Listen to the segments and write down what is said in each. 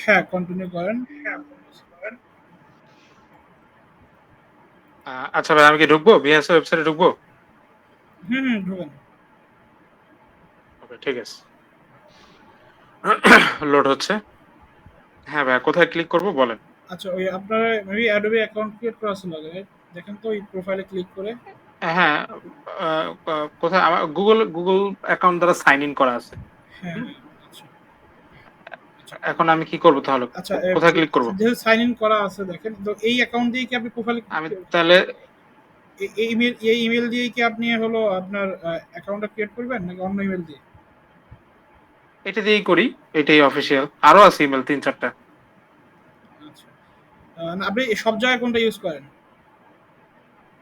হ্যাঁ, কন্টিনিউ করেন। আচ্ছা ভাই, আমি কি ঢুকবো বিএস ওয়েবসাইটে ঢুকবো? হুম, হুম, ঢোকেন। ওকে, ঠিক আছে। লোড হচ্ছে। হ্যাঁ ভাই, কোথায় ক্লিক করব বলেন। আচ্ছা, ওই আপনার মেবি অ্যাডোবি অ্যাকাউন্ট ক্রিয়েট করা ছিল আগে, রাইট? দেখেন তো ওই প্রোফাইলে ক্লিক করে। হ্যাঁ, কোথায় আমার গুগল গুগল অ্যাকাউন্ট দ্বারা সাইন ইন করা আছে। হ্যাঁ, হুম, হ্যাঁ। আচ্ছা, আচ্ছা, এখন আমি কি করব তাহলে? আচ্ছা, কোথায় ক্লিক করব? আচ্ছা, যেহেতু সাইন ইন করা আছে দেখেন, তো এই অ্যাকাউন্ট দিয়ে কি আপনি প্রোফাইলে আমি তাহলে এই ইমেল দিয়ে কি আপনি হলো আপনার অ্যাকাউন্টটা ক্রিয়েট করবেন নাকি অন্য ইমেল দিয়ে? এটা দিয়েই করি। এটাই অফিসিয়াল। আরো আছে ইমেল ৩-৪টা। আচ্ছা, না, আপনি সব জায়গায় কোনটা ইউজ করেন?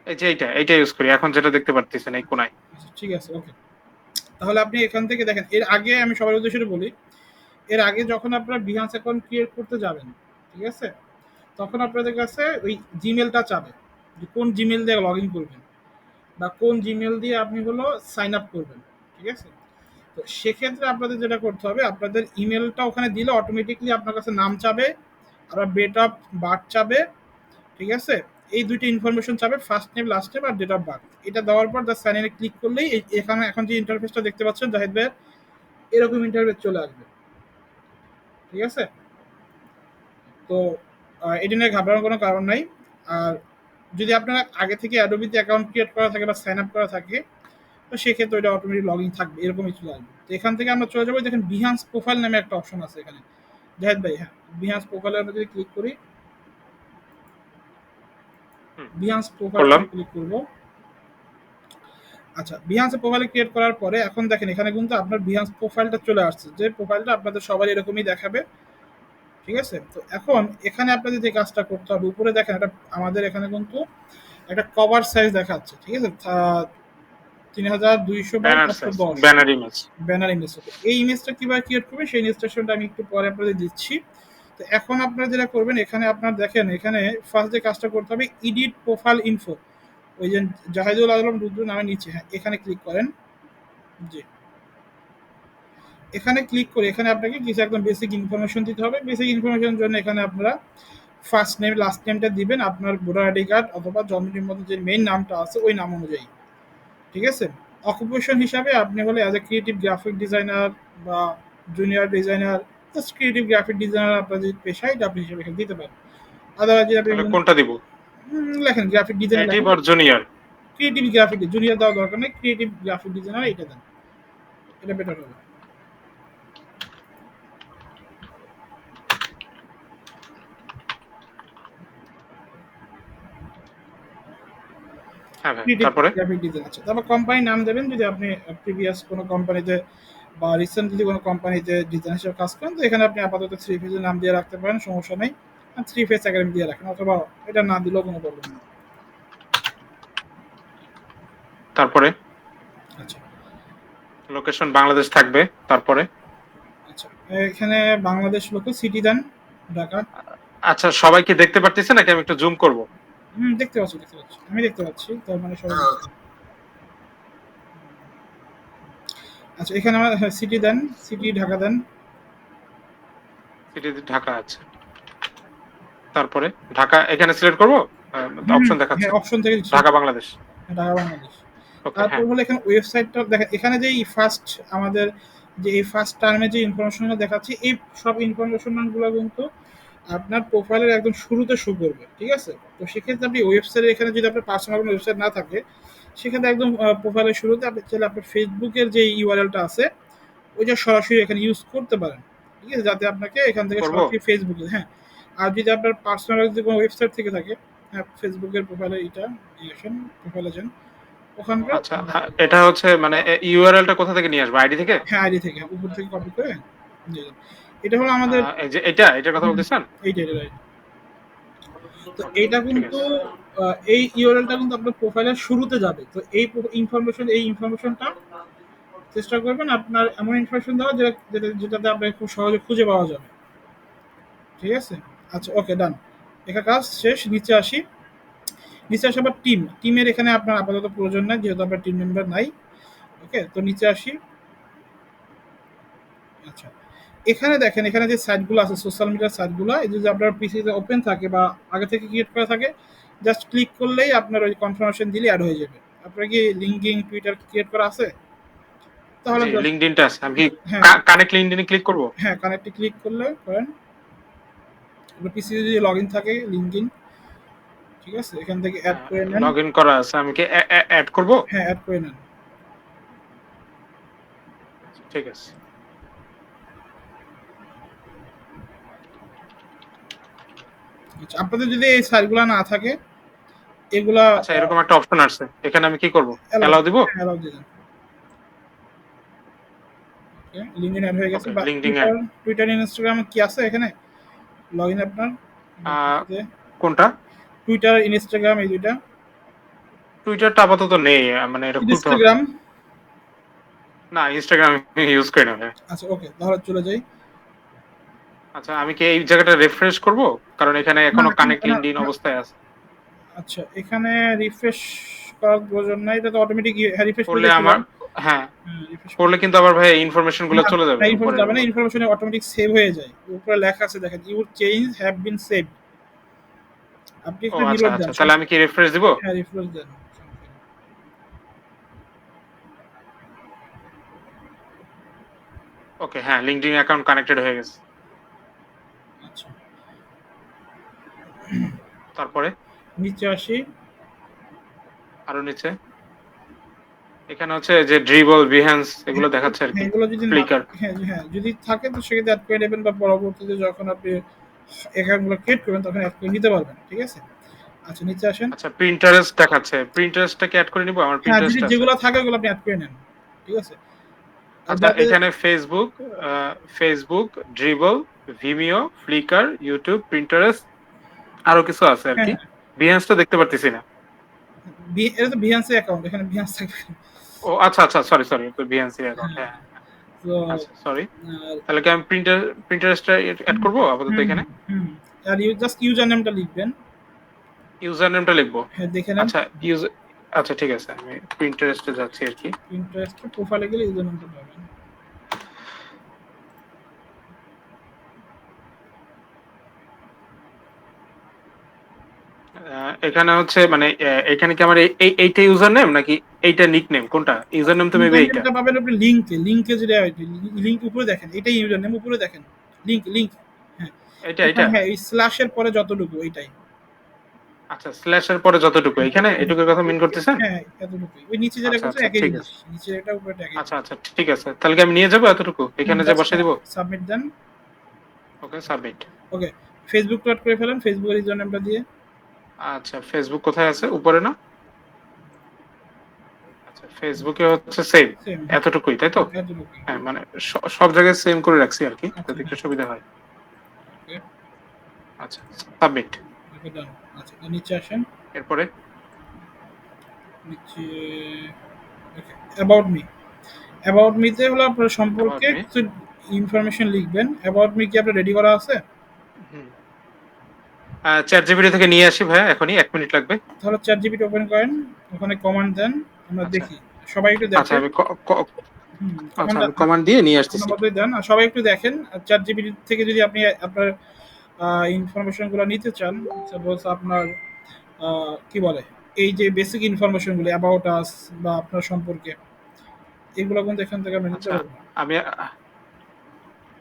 এই যে এইটা ইউজ করি এখন, যেটা দেখতে পারতেছেন এই কোনায়। আচ্ছা, ঠিক আছে, ওকে। তাহলে আপনি এখান থেকে দেখেন, এর আগে আমি সবার উদ্দেশ্যে বলি, এর আগে যখন আপনারা Behance অ্যাকাউন্ট ক্রিয়েট করতে যাবেন, ঠিক আছে? তখন আপনাদের কাছে ওই জিমেলটা চাবে, যে কোন জিমেল দিয়ে লগ ইন করবেন বা কোন জিমেল দিয়ে আপনি হলো সাইন আপ করবেন, ঠিক আছে? তো সেক্ষেত্রে আপনাদের যেটা করতে হবে, আপনাদের ইমেলটা ওখানে দিলে অটোমেটিকলি আপনার কাছে নাম চাবে, আবার ডেট অফ বার্থ চাবে, ঠিক আছে? এই দুইটা ইনফরমেশন চাবে, ফার্স্ট নেম, লাস্ট নেম আর ডেট অফ বার্থ। এটা দেওয়ার পর জাস্ট সাইন ইনে ক্লিক করলেই এখানে এখন যে ইন্টারফেসটা দেখতে পাচ্ছেন জাহিদ ভাই, এরকম ইন্টারফেস চলে আসবে, ঠিক আছে? তো এটা নিয়ে ঘাবড়ানোর কোনো কারণ নাই। আর যদি আপনার আগে থেকে অ্যাডোবিতে অ্যাকাউন্ট ক্রিয়েট করা থাকে বা সাইন আপ করা থাকে, তো সেক্ষেত্রে ওইটা অটোমেটিক লগ ইন থাকবে, এরকমই চলে আসবে। তো এখান থেকে আমরা চলে যাবো, দেখেন বিহান্স প্রোফাইল নামে একটা অপশন আছে এখানে, জাহেদ ভাই। হ্যাঁ, বিহান্স প্রোফাইলে আমরা যদি ক্লিক করি, হুম, বিহান্স প্রোফাইলে করলাম। আমি ক্লিক করবো। আচ্ছা, বিহান্স প্রোফাইলে ক্রিয়েট করার পরে এখন দেখেন এখানে কিন্তু আপনার বিহান্স প্রোফাইলটা চলে আসছে, যে প্রোফাইলটা আপনাদের সবার এরকমই দেখাবে, ঠিক আছে? তো এখন এখানে আপনাদের যে কাজটা করতে হবে, উপরে দেখেন এটা আমাদের এখানে কিন্তু একটা কভার সাইজ দেখাচ্ছে, ঠিক আছে? ৩,২০০ by banner size, ৪১০ banner image. Banner image. এই ইমেজটা কিভাবে ক্রিয়েট করবে সেই ইনস্ট্রাকশনটা আমি একটু পরে আপনাদের দিচ্ছি। তো এখন আপনারা যেটা করবেন, এখানে আপনার দেখেন এখানে ফার্স্ট যে কাজটা করতে হবে, এডিট প্রোফাইল ইনফো, ওই যে জাহিদুল আলম রুদ্র নামে নিচে, হ্যাঁ, এখানে ক্লিক করেন। জি, এখানে ক্লিক করে এখানে আপনাকে কিছু একদম বেসিক ইনফরমেশন দিতে হবে। বেসিক ইনফরমেশনের জন্য এখানে আপনারা ফার্স্ট নেম, লাস্ট নেমটা দিবেন আপনার ভোটার আইডি কার্ড অথবা জন্মদিনের মধ্যে যে মেইন নামটা আছে ওই নাম অনুযায়ী, ঠিক আছে? অকুপেশন হিসাবে আপনি হলে as a creative graphic designer বা junior designer, just creative graphic designer আপনার যদি পেশা, এটা আপনি হিসেবে এখানে দিতে পারেন। আদারওয়াইজ যদি আপনি তাহলে কোনটা দিব? লেখেন গ্রাফিক ডিজাইনার ক্রিয়েটিভ লেখেন। আর জুনিয়র? ক্রিয়েটিভ গ্রাফিক, জুনিয়র দেওয়ার দরকার নেই, ক্রিয়েটিভ গ্রাফিক ডিজাইনার এটা দেন, এটা বেটার হবে। হ্যাঁ ভাই, ক্রিয়েটিভ তারপরে? Graphic design. আচ্ছা, তারপর কোম্পানির নাম দেবেন, যদি আপনি প্রিভিয়াস কোনো কোম্পানিতে বা রিসেন্টলি কোনো কোম্পানিতে ডিজাইন হিসেবে কাজ করেন, তো এখানে আপনি আপাতত থ্রি ফেজের নাম দিয়ে রাখতে পারেন, সমস্যা নেই। থ্রি ফেজ একাডেমি দিয়ে রাখেন, অথবা এটা না দিলেও কোনো প্রবলেম নেই। তারপরে আচ্ছা, লোকেশন বাংলাদেশ থাকবে। তারপরে? আচ্ছা, এখানে বাংলাদেশ লোকাল সিটি দেন, ঢাকা। আচ্ছা, সবাই কি দেখতে পারতেছে নাকি আমি একটু জুম করব? হুম, দেখতে পাচ্ছি, দেখতে পাচ্ছি, আমি দেখতে পাচ্ছি, তার মানে সবাই দেখতে পাচ্ছে। আচ্ছা, এখানে আমার সিটি দেন, সিটি ঢাকা দেন। সিটি ঢাকা আছে। তারপরে ঢাকা এখানে সিলেক্ট করব? হুম, অপশন দেখাচ্ছে হ্যাঁ, অপশন থেকে ঢাকা বাংলাদেশ। ঢাকা বাংলাদেশ। ওকে, তারপর হ্যাঁ। হলো এখানে ওয়েবসাইটটা দেখেন, এখানে যে এই ফার্স্ট আমাদের যে এই ফার্স্ট টার্মে যে ইনফরমেশনগুলো দেখাচ্ছি, এই সব ইনফরমেশনগুলো কিন্তু আপনার প্রোফাইলের একদম শুরুতে শো করবে, ঠিক আছে? তো সেক্ষেত্রে আপনি ওয়েবসাইটে, এখানে যদি আপনার পার্সোনাল কোনো ওয়েবসাইট না থাকে, সেক্ষেত্রে একদম প্রোফাইলের শুরুতে আপনি চাইলে আপনার ফেসবুকের যে ইউআরএলটা আছে ওইটা সরাসরি এখানে ইউজ করতে পারেন, ঠিক আছে? যাতে আপনাকে এখান থেকে করব। সরাসরি ফেসবুকে, হ্যাঁ। আর যদি আপনার পার্সোনাল যদি কোনো ওয়েবসাইট থেকে থাকে, হ্যাঁ, ফেসবুকের প্রোফাইলে এটা আসেন, প্রোফাইলে যান, ওখানকার আচ্ছা, এটা হচ্ছে মানে ইউআরএলটা কোথা থেকে নিয়ে আসবো? আইডি থেকে? হ্যাঁ, আইডি থেকে উপর থেকে কপি করে দিয়ে দেন। এটা হলো আমাদের এই যে এটার কথা বলতেছেন? এইটা, রাইট। তো ওকে, এইটা ঠিক কিন্তু আছে। এই ইউআরএলটা কিন্তু আপনার প্রোফাইলের শুরুতে যাবে। তো এই ইনফরমেশনটা চেষ্টা করবেন আপনার এমন ইনফরমেশন দেওয়া যেটাতে আপনার খুব সহজে খুঁজে পাওয়া যাবে, ঠিক আছে? আচ্ছা, ওকে, ডান। এখানে কাজ শেষ, নিচে আসি। নিচে আসে আবার টিমের এখানে আপনার আপাতত প্রয়োজন নাই, যেহেতু আপনার টিম মেম্বার নাই। ওকে, তো নিচে আসি। আচ্ছা, এখানে দেখেন, এখানে যে সাইটগুলো আছে সোশ্যাল মিডিয়ার সাইটগুলো, এই যদি আপনার পিসিতে ওপেন থাকে বা আগে থেকে ক্রিয়েট করা থাকে, জাস্ট ক্লিক করলেই আপনার ওই কনফার্মেশন দিলে অ্যাড হয়ে যাবে। আপনার কি লিঙ্কডিন, টুইটার ক্রিয়েট করা আছে? তাহলে জি, জাস্ট, লিঙ্কডইনটা আছে। আমি কি হ্যাঁ, কানেক্ট লিঙ্কডইনে ক্লিক করব? হ্যাঁ, কানেক্টে ক্লিক করলে করেন। আপনার পিসিতে যদি লগ ইন থাকে লিঙ্কডিন, ঠিক আছে? এখান থেকে অ্যাড করে নেন। লগ ইন করা আছে, আমি কি অ্যাড করব? হ্যাঁ, অ্যাড করে নেন। ঠিক আছে। আচ্ছা, আপনাদের যদি এই সাইটগুলো না থাকে, এগুলা আচ্ছা, এরকম একটা অপশন আসছে, এখানে আমি কি করব? অ্যালাউ, অ্যালাউ দিব? হ্যাঁ, অ্যালাউ দিয়ে দেন। ওকে, লিঙ্কডিন অ্যাড হয়ে গেছে। ওকে, বা LinkedIn Twitter, add. Twitter, Instagram কি আছে এখানে লগ ইন আপনার? কোনটা? টুইটার, ইনস্টাগ্রাম এই দুইটা। টুইটারটা আপাতত নেই, মানে এটা খুলতে হবে। ইনস্টাগ্রাম, না, ইনস্টাগ্রাম ইউজ করি না ভাই। আচ্ছা ওকে, তাহলে চলে যাই। আচ্ছা, আমি কি এই জায়গাটা রিফ্রেশ করব? কারণ এখানে না, এখনো না, কানেক্ট না, লিঙ্কডইন না, অবস্থায় আছে। আচ্ছা, এখানে রিফ্রেশ করার প্রয়োজন নাই, এটা তো অটোমেটিক। হ্যাঁ, রিফ্রেশ করে করলে আমার, দেখছিলাম। হ্যাঁ, হ্যাঁ, রিফ্রেশ করে। করলে কিন্তু আবার ভাই ইনফরমেশন গুলো না, চলে যাবে না, ইনফরমেশন উপরের যাবে না, মধ্যে। ইনফরমেশন অটোমেটিক সেভ হয়ে যায়। উপরে লেখা আছে দেখেন, your change have been save. আপনি ও একটু আচ্ছা রিলোড দেন। আচ্ছা, তাহলে আমি কি রিফ্রেশ দিব? হ্যাঁ, রিফ্রেশ দেন। ওকে, হ্যাঁ, লিঙ্কডইন অ্যাকাউন্ট কানেক্টেড হয়ে গেছে। আচ্ছা, তারপরে নিচে আসি। আরো নিচে এখানে হচ্ছে যে ড্রিবল, বিহেন্স এগুলো দেখাচ্ছে আর হ্যাঁ, কি। এগুলো যদি না, ফ্লিকার। হ্যাঁ, হ্যাঁ, যদি থাকে তো সেক্ষেত্রে অ্যাড করে নেবেন, বা পরবর্তীতে যখন আপনি অ্যাকাউন্টগুলো ক্রিয়েট করবেন তখন অ্যাড করে নিতে পারবেন, ঠিক আছে? আচ্ছা, নিচে আসেন। আচ্ছা, প্রিন্টারেস্ট দেখাচ্ছে, প্রিন্টারেস্টটাকে অ্যাড করে নিব, আমার হ্যাঁ, যদি প্রিন্টারেস্ট আছে। যেগুলো থাকে ওগুলো আপনি অ্যাড করে নেন, ঠিক আছে? আর আচ্ছা, যাদের, এখানে Facebook, Facebook, dribble, Vimeo, flicker, YouTube, Pinterest, আরো কিছু আছে আর হ্যাঁ, কি। হ্যাঁ, বিহেন্সটা দেখতে পারতেছি না। এটা তো বিহান্সের অ্যাকাউন্ট, এখানে বিহান্স থাকবে। ও আচ্ছা আচ্ছা, সরি সরি, তো বিএনসি অ্যাকাউন্ট, হ্যাঁ, হ্যাঁ হ্যাঁ, হ্যাঁ। তো আচ্ছা সরি। আর, তাহলে কি আমি প্রিন্টারেস্টটা অ্যাড হুম, করব আপাতত হুম, এখানে? হুম, আর জাস্ট ইউজার নেমটা লিখবেন। ইউজার নেমটা লিখবো? হ্যাঁ, দেখে নেন। আচ্ছা, আচ্ছা ঠিক আছে, আমি প্রিন্টারেস্টে যাচ্ছি আর কি। ইন্টারেস্টের প্রোফাইলে গেলে ইউজার নেমটা পাবেন। এখানে হচ্ছে মানে এখানে কি আমার এইটা ইউজার নেম নাকি এইটা নিক নেম, কোনটা ইউজার নেম? তো মেবি ইউজার এইটা। নেমটা পাবেন আপনি লিংকে, লিংকে যেটা, লিংক উপরে দেখেন, এটাই ইউজার নেম, উপরে দেখেন। লিংক, লিংক, হ্যাঁ, এটা এখানে, এটা হ্যাঁ, এই স্ল্যাশের পরে যতটুকু এইটাই। আচ্ছা, স্ল্যাশের পরে যতটুকু, হ্যাঁ, এখানে এটুকুর কথা মিন করতেছেন? হ্যাঁ, এতটুকুই। ওই নিচে যেটা আচ্ছা করছে আচ্ছা, একই ঠিক জিনিস। আছে। নিচে এটা, উপরে একই আচ্ছা জিনিস। আচ্ছা, ঠিক আছে, তাহলে কি আমি নিয়ে যাবো এতটুকু, এখানে যে জাস্ট, বসে হ্যাঁ, দিব? সাবমিট দেন। ওকে, সাবমিট। ওকে, ফেসবুক অ্যাড করে ফেলেন, ফেসবুকের ইউজার নেমটা দিয়ে। আচ্ছা, ফেসবুক কোথায় আছে, উপরে না? আচ্ছা, ফেসবুকে হচ্ছে সেম সেম, এতটুকুই, তাই তো? এতটুকুই। হ্যাঁ, মানে সব জায়গায় সেম করে রাখছি আর কি, আচ্ছা, যাতে একটু হ্যাঁ, সুবিধা হয়। ওকে, আচ্ছা, সাবমিট। ওকে, ডান। আচ্ছা, নিচে আসেন। এরপরে নিচে, ওকে, অ্যাবাউট মি। অ্যাবাউট মিতে হলো আপনার অ্যাবাউট সম্পর্কে মি। কিছু ইনফরমেশন লিখবেন। অ্যাবাউট মি কি আপনার রেডি করা আছে? হুম, চ্যাট জিপিটি থেকে নিয়ে আসি ভাইয়া, এখনই 1 মিনিট লাগবে। তাহলে চ্যাট জিপিটি ওপেন করেন, ওখানে কমান্ড দেন, আমরা আচ্ছা দেখি। সবাই একটু আচ্ছা, দেখেন। আমি হুম, আচ্ছা, কমান্ড আমি কমান্ড দিয়ে নিয়ে কমান্ড আসতেছি। মতোই দেন, আর সবাই একটু দেখেন। আর চ্যাট জিপিটি থেকে যদি আপনি আপনার ইনফরমেশন গুলো নিতে চান, সাপোজ আপনার কি বলে, এই যে বেসিক ইনফরমেশন গুলো অ্যাবাউট আস বা আপনার সম্পর্কে, এগুলো কিন্তু এখান থেকে আমরা নিতে আচ্ছা, পারবো। আমি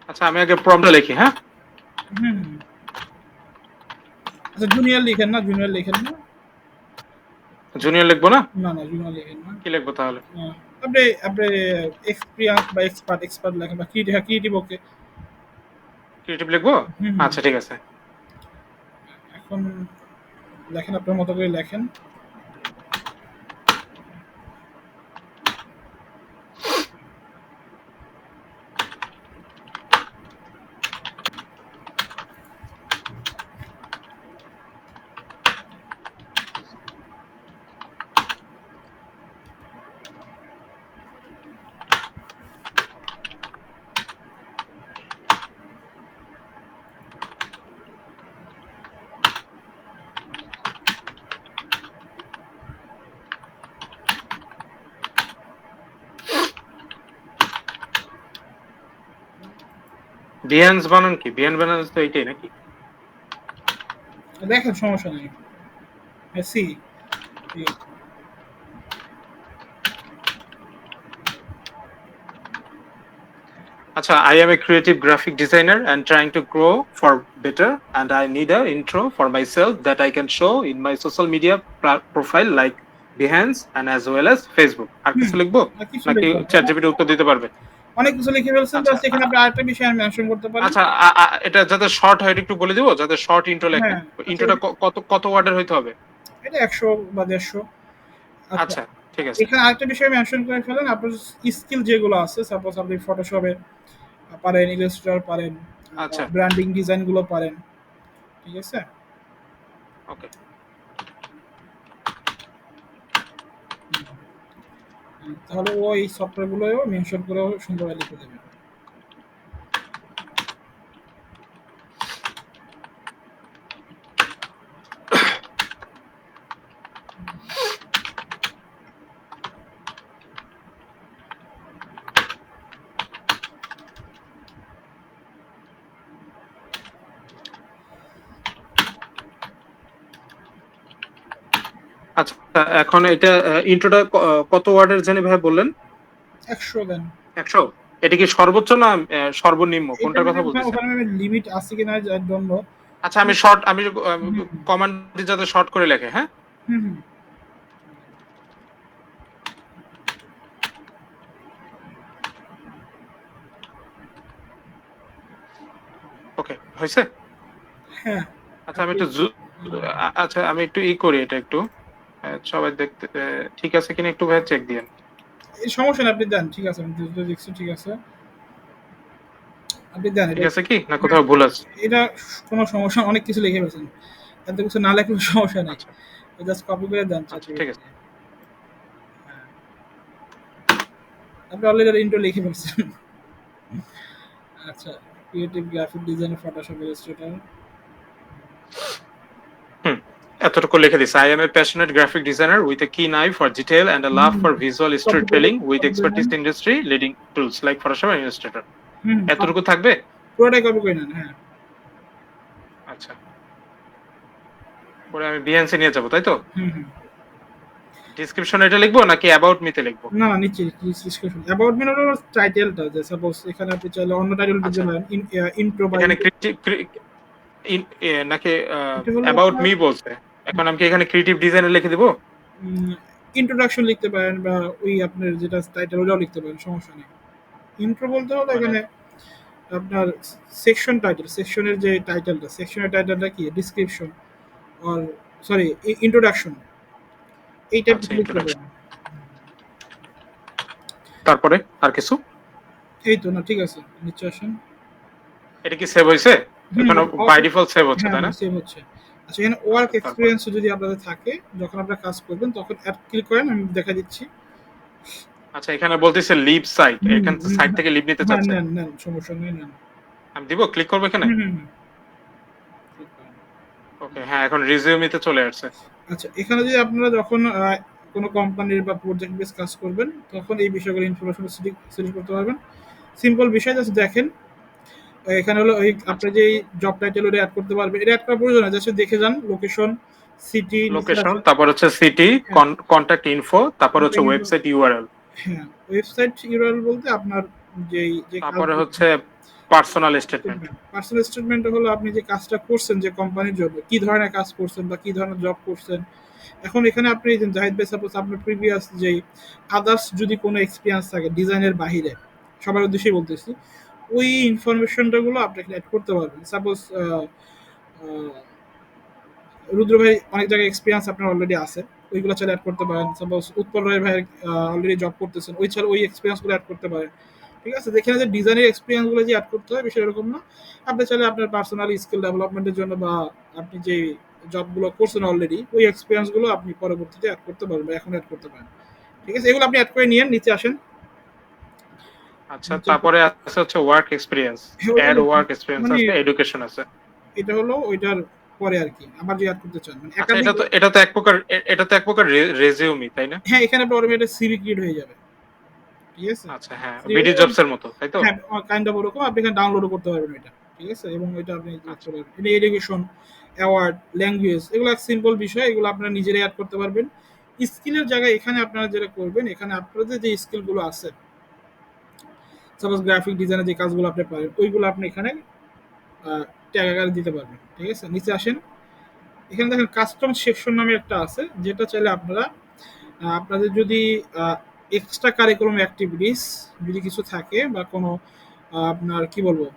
আচ্ছা, আমি আগে প্রম্পটটা লিখি, হ্যাঁ। হুম, আচ্ছা, জুনিয়র লিখেন না, জুনিয়র লিখেন না। জুনিয়র লিখবো না? না, না, জুনিয়র লিখেন না। কি লিখবো তাহলে? আপনি আপনি এক্সপিরিয়েন্স বা এক্সপার্ট, এক্সপার্ট লেখেন, বা ক্রিয়েটিভ, হ্যাঁ, ক্রিয়েটিভ, ওকে। ক্রিয়েটিভ লিখবো? হুম, হুম। আচ্ছা ঠিক আছে। এখন লেখেন, আপনার মতো করে লেখেন। বিহেন্স বানান কি? বিহেন্স তো এইটাই নাকি? দেখেন সমস্যা নেই। সি Acha, I am a creative graphic designer and trying to grow for better, and I need a intro for myself that I can show in my social media profile like Behance and as well as Facebook. আর হুম, কিছু লিখবো আর কিছু নাকি লিখবেন না। ChatGPT উত্তর দিতে পারবে? অনেক কিছু লিখে ফেলছেন, আচ্ছা জাস্ট এখানে আপনি আরেকটা বিষয় মেনশন করতে পারেন। আচ্ছা, এটা যাতে শর্ট হয় এটা একটু বলে দিব, যাতে শর্ট ইন্ট্রো লেখে। হ্যাঁ, আচ্ছা ইন্ট্রোটা কত কত ওয়ার্ডের হইতে হবে? এটা ১০০ বা ১৫০। আচ্ছা, আচ্ছা, ঠিক আছে। এখানে আরেকটা বিষয় মেনশন করে ফেলেন। আপনার স্কিল যেগুলো আছে, সাপোজ আপনি ফটোশপে পারেন, ইলাস্ট্রেটর পারেন, আচ্ছা, ব্র্যান্ডিং ডিজাইন গুলো পারেন। ঠিক আছে? ওকে। তাহলে ও এই সফটওয়্যার গুলোও মেনশন করে সুন্দরভাবে লিখে দেবে। আচ্ছা, এখন এটা ইন্ট্রোটা কত ওয়ার্ডের জানি ভাই বললেন? ১০০ দেন। 100? এটা কি সর্বোচ্চ না সর্বনিম্ন? এটা কোনটার যদি কথা ওখানে বলতেছেন? ওখানে লিমিট আছে কিনা আই ডোন্ট নো। আচ্ছা, আমি শর্ট, আমি হুম, কমান্ড যাতে শর্ট করে লেখে, হ্যাঁ? হুম, হুম। ওকে, হয়েছে? হ্যাঁ, আচ্ছা, আমি আপনি একটু আচ্ছা, আমি একটু করি এটা একটু সবাই দেখতে ঠিক আছে কিনা একটু ভাই চেক দিয়েন। এই সমস্যা নেই, আপনি দেন। ঠিক আছে, আমি দেখছি, ঠিক আছে। আপনি দেন ঠিক এটা। আছে কি না হ্যাঁ, কোথাও ভুল আছে? এটা কোনো সমস্যা, অনেক কিছু লিখে ফেলছেন। এত কিছু না লেখলেও সমস্যা নেই। আচ্ছা জাস্ট কপি করে দেন আচ্ছা, ঠিক ChatGPT আছে। তে। হ্যাঁ, আপনি অলরেডি ইন্ট্রো লিখে ফেলছেন। আচ্ছা, creative graphic design, Photoshop, Illustrator. Hmm, এতটুকু লিখে দিছে। I am a passionate graphic designer with a keen eye for detail and a love hmm, for visual copy করে storytelling with কপি করে নেন। expertise in industry leading tools like Photoshop and Illustrator. হুম, এতটুকু থাকবে? পুরোটাই copy করে নেন। হ্যাঁ, আচ্ছা, পরে আমি বিএনসি নিয়ে যাবো, তাই তো? হুম, হুম। ডিসক্রিপশন এটা লিখবো নাকি অ্যাবাউট মিতে লিখবো? না, না, নিচে ডিসক্রিপশন অ্যাবাউট মি হলো টাইটেলটা, যে সাপোজ এখানে আপনি চাইলে অন্য টাইটেল দিতে আচ্ছা, পারেন। ইন্ট্রো বা এখানে নাকি এটা হলো অ্যাবাউট আপনার মি বলছে? এখন আমি কি এখানে ক্রিয়েটিভ ডিজাইনার লিখে দিব? ইন্ট্রোডাকশন লিখতে পারেন, বা ওই আপনার যেটা টাইটেল ওটাও লিখতে পারেন, সমস্যা নেই। ইন্ট্রো বলতে হলো মানে এখানে আপনার সেকশন টাইটেল, সেকশনের যে টাইটেলটা, সেকশনের টাইটেলটা কি ডিসক্রিপশন আর সরি ইন্ট্রোডাকশন, এই টাইপ আচ্ছা, কিছু লিখতে পারেন। ইন্ট্রোডাকশন। তারপরে আর কিছু? এই তো, না ঠিক আছে, নিচে আসেন। এটা কি সেভ হয়েছে? হুম, এখানে বাই ডিফল্ট সেভ হচ্ছে, হ্যাঁ, তাই না? হ্যাঁ, সেম হচ্ছে। আচ্ছা, এখানে ওয়ার্ক আচ্ছা, তারপরে? এক্সপেরিয়েন্স যদি আপনাদের থাকে, যখন আপনারা কাজ করবেন তখন অ্যাড ক্লিক করেন, আমি দেখা দিচ্ছি। আচ্ছা, এখানে বলতেছে লিভ সাইট, হুম, এখান হুম, সাইট থেকে লিভ নিতে হ্যাঁ, চাচ্ছে। নেন, নেন, সমস্যা নেই, নেন। আমি দিব, ক্লিক করবো এখানে? হুম, হুম, হুম, ঠিক করেন। ওকে, হ্যাঁ, এখন রিজিউমিতে চলে আসছে। আচ্ছা, এখানে যদি আপনারা যখন কোনো কোম্পানির বা প্রজেক্ট বেস কাজ করবেন, তখন এই বিষয়গুলো ইনফরমেশন সিলেক্ট করতে পারবেন। সিম্পল বিষয়, জাস্ট দেখেন। এখানে হলো ওই আচ্ছা, আপনার যে জব টাইটেল ওটা অ্যাড করতে পারবেন। এটা অ্যাড করার প্রয়োজন হয়, জাস্ট দেখে যান। লোকেশন, সিটি নিচে লোকেশন, আছে। তারপর হচ্ছে সিটি, হ্যাঁ, কন্ট্যাক্ট ইনফো, তারপর হচ্ছে ওয়েবসাইট ইউআরএল, হ্যাঁ, ওয়েবসাইট ইউআরএল বলতে আপনার যে তারপরে কাজগুলো, হচ্ছে personal statement. Statement, personal statement হলো আপনি যে কাজটা করছেন যে কোম্পানির জন্য, কি ধরনের কাজ করছেন বা কি ধরনের জব করছেন। এখন এখানে আপনি জাহিদ ভাই, সাপোজ আপনার প্রিভিয়াস যে আদার্স যদি কোনো এক্সপিরিয়েন্স থাকে ডিজাইনের বাহিরে, সবার উদ্দেশ্যেই বলতেছি, ওই ইনফরমেশনটা গুলো আপনি এখানে অ্যাড করতে পারবেন। সাপোজ রুদ্র ভাই অনেক জায়গায় এক্সপিরিয়েন্স আপনার অলরেডি আছে, ওইগুলো চাইলে অ্যাড করতে পারেন। সাপোজ উৎপল রায় ভাই অলরেডি জব করতেছেন, ওই ছাড়া ওই এক্সপিরিয়েন্স গুলো অ্যাড করতে পারেন। ঠিক আছে, দেখেন যে ডিজাইনের এক্সপিরিয়েন্স গুলো যে অ্যাড করতে হয়, বিষয় এরকম না। আপনি চাইলে আপনার পার্সোনাল স্কিল ডেভেলপমেন্টের জন্য, বা আপনি যে জবগুলো করছেন অলরেডি, ওই এক্সপিরিয়েন্স গুলো আপনি পরবর্তীতে অ্যাড করতে পারবেন, বা এখন অ্যাড করতে পারেন। ঠিক আছে, এগুলো আপনি অ্যাড করে নিয়ে নিচে আসেন। আচ্ছা, নিচে তারপরে আছে হচ্ছে ওয়ার্ক এক্সপিরিয়েন্স, হ্যাঁ, ওইটা অ্যাড লিখুন। ওয়ার্ক এক্সপিরিয়েন্স মানে আছে, এডুকেশন আছে। এটা হলো ওইটার পরে আর কি, আবার যে অ্যাড করতে চান, মানে আচ্ছা, একাধিক। এটা তো এক প্রকার, এটা তো এক প্রকার রেজিউমি, তাই না? হ্যাঁ, এখানে আপনার অটোমেটেড সিভি ক্রিয়েট হয়ে যাবে। ঠিক আছে? আচ্ছা, হ্যাঁ, ফ্রি বিডি জবস এর মতো, তাই তো? হ্যাঁ, কাইন্ড অফ ওরকম আপনি এখানে ডাউনলোডও করতে পারবেন এটা। ঠিক আছে? এবং এটা আপনি দেখতে আচ্ছা, পারবেন। এটা এডুকেশন, অ্যাওয়ার্ড, ল্যাঙ্গুয়েজ এগুলো এক সিম্পল বিষয়। এগুলো আপনারা নিজেরাই এড করতে পারবেন। স্কিলের জায়গায় এখানে আপনারা যেটা করবেন, এখানে আপনাদের যে স্কিলগুলো আছে, সাপোজ গ্রাফিক ডিজাইনের যে কাজগুলো আপনি পারেন, ওইগুলো আপনি এখানে আ ট্যাগ আকারে দিতে পারবেন। ঠিক আছে? নিচে আসেন। এখানে দেখেন কাস্টম সেকশন নামে একটা আছে, যেটা চাইলে আপনারা আপনাদের যদি এক্সট্রা কারিকুলাম অ্যাক্টিভিটিস যদি কিছু থাকে বা কোনো আপনার কি বলবো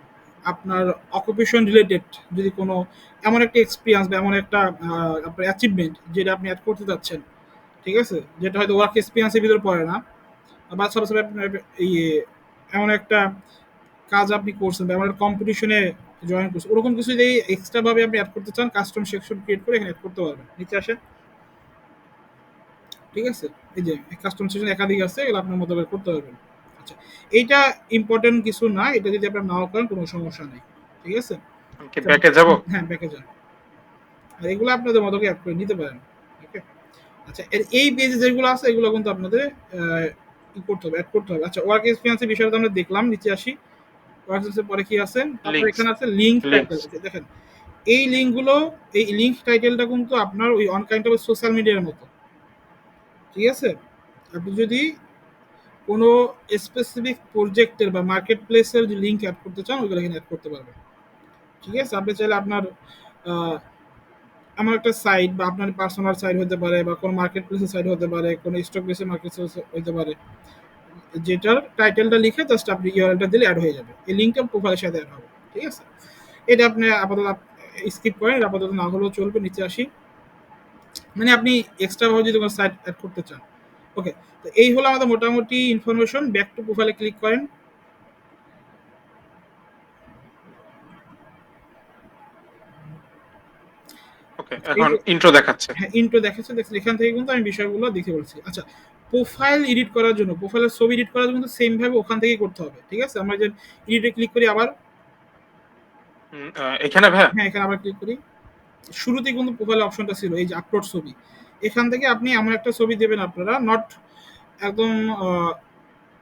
আপনার অকুপেশন রিলেটেড যদি কোনো এমন একটা এক্সপিরিয়েন্স বা এমন একটা আপনার অ্যাচিভমেন্ট যেটা আপনি অ্যাড করতে চাচ্ছেন, ঠিক আছে, যেটা হয়তো ওয়ার্ক এক্সপিরিয়েন্সের ভিতরে পড়ে না বা সরাসরি আপনার ইয়ে এমন একটা কাজ আপনি করছেন বা এমন একটা কম্পিটিশনে জয়েন করছেন, ওরকম কিছু যদি এক্সট্রা ভাবে আপনি অ্যাড করতে চান, কাস্টম সেকশন ক্রিয়েট করে এখানে অ্যাড করতে পারবেন। নিচে আসেন। ঠিক আছে? এই যে কাস্টম সেকশন একাধিক আছে, এগুলো আপনার মতো করে করতে পারবেন। আচ্ছা, এইটা ইম্পর্টেন্ট কিছু না, এটা যদি আপনার নাও করেন কোনো সমস্যা নেই। ঠিক আছে? আমি কি তো ব্যাকে যাব? হ্যাঁ, ব্যাকে যান। আর এগুলো আপনাদের মতো করে অ্যাড করে নিতে পারেন। ওকে? আচ্ছা, এর এই পেজে যেগুলো আছে এগুলো কিন্তু আপনাদের ই করতে হবে, অ্যাড করতে হবে। আচ্ছা, ওয়ার্ক এক্সপেরিয়েন্স এর বিষয়টা তো আমরা দেখলাম। নিচে আসি। ওয়ার্ক এক্সপেরিয়েন্স এর পরে কি আছে? তারপর লিংকস, এখানে আছে লিংক টাইটেল। লিংকস। দেখেন এই লিঙ্কগুলো, এই লিঙ্ক টাইটেলটা কিন্তু আপনার ওই অন কাইন্ড অফ সোশ্যাল মিডিয়ার মতো। ঠিক আছে? আপনি যদি কোনো স্পেসিফিক প্রজেক্টের বা মার্কেট প্লেসের যে লিঙ্ক অ্যাড করতে চান, ওইগুলো এখানে অ্যাড করতে পারবেন। ঠিক আছে? আপনি চাইলে আপনার আহ, আমার একটা সাইট বা আপনার পার্সোনাল সাইট হতে পারে বা কোনো মার্কেট প্লেসের সাইট হতে পারে, কোনো স্টক বেসের মার্কেট হতে পারে, যেটার টাইটেলটা লিখে জাস্ট আপনি ইউআরএলটা দিলে অ্যাড হয়ে যাবে, এই লিঙ্কটা প্রোফাইলের সাথে অ্যাড হবে। ঠিক আছে? এটা আপনি আপাতত স্কিপ করেন, এটা আপাতত না হলেও চলবে। নিচে আসি। মানে আপনি এক্সট্রা ভাবে যদি কোনো সাইট অ্যাড করতে চান। ওকে, তো এই হলো আমাদের মোটামুটি ইনফরমেশন। ব্যাক টু প্রোফাইলে ক্লিক করেন। ওকে, এই এখন যে ইন্ট্রো দেখাচ্ছে। হ্যাঁ, ইন্ট্রো দেখাচ্ছে, দেখছেন এখান থেকে কিন্তু আমি বিষয়গুলো দেখে বলছি। আচ্ছা, প্রোফাইল এডিট করার জন্য, প্রোফাইলের ছবি এডিট করার জন্য সেম ভাবে ওখান থেকেই করতে হবে। ঠিক আছে? আমরা যে এডিটে ক্লিক করি আবার, এখানে ভাইয়া? হ্যাঁ এখানে আবার ক্লিক করি। শুরুতেই কিন্তু প্রোফাইল অপশনটা ছিল এই যে আপলোড ছবি। এখান থেকে আপনি এমন একটা ছবি দেবেন, আপনারা নট একদম আহ,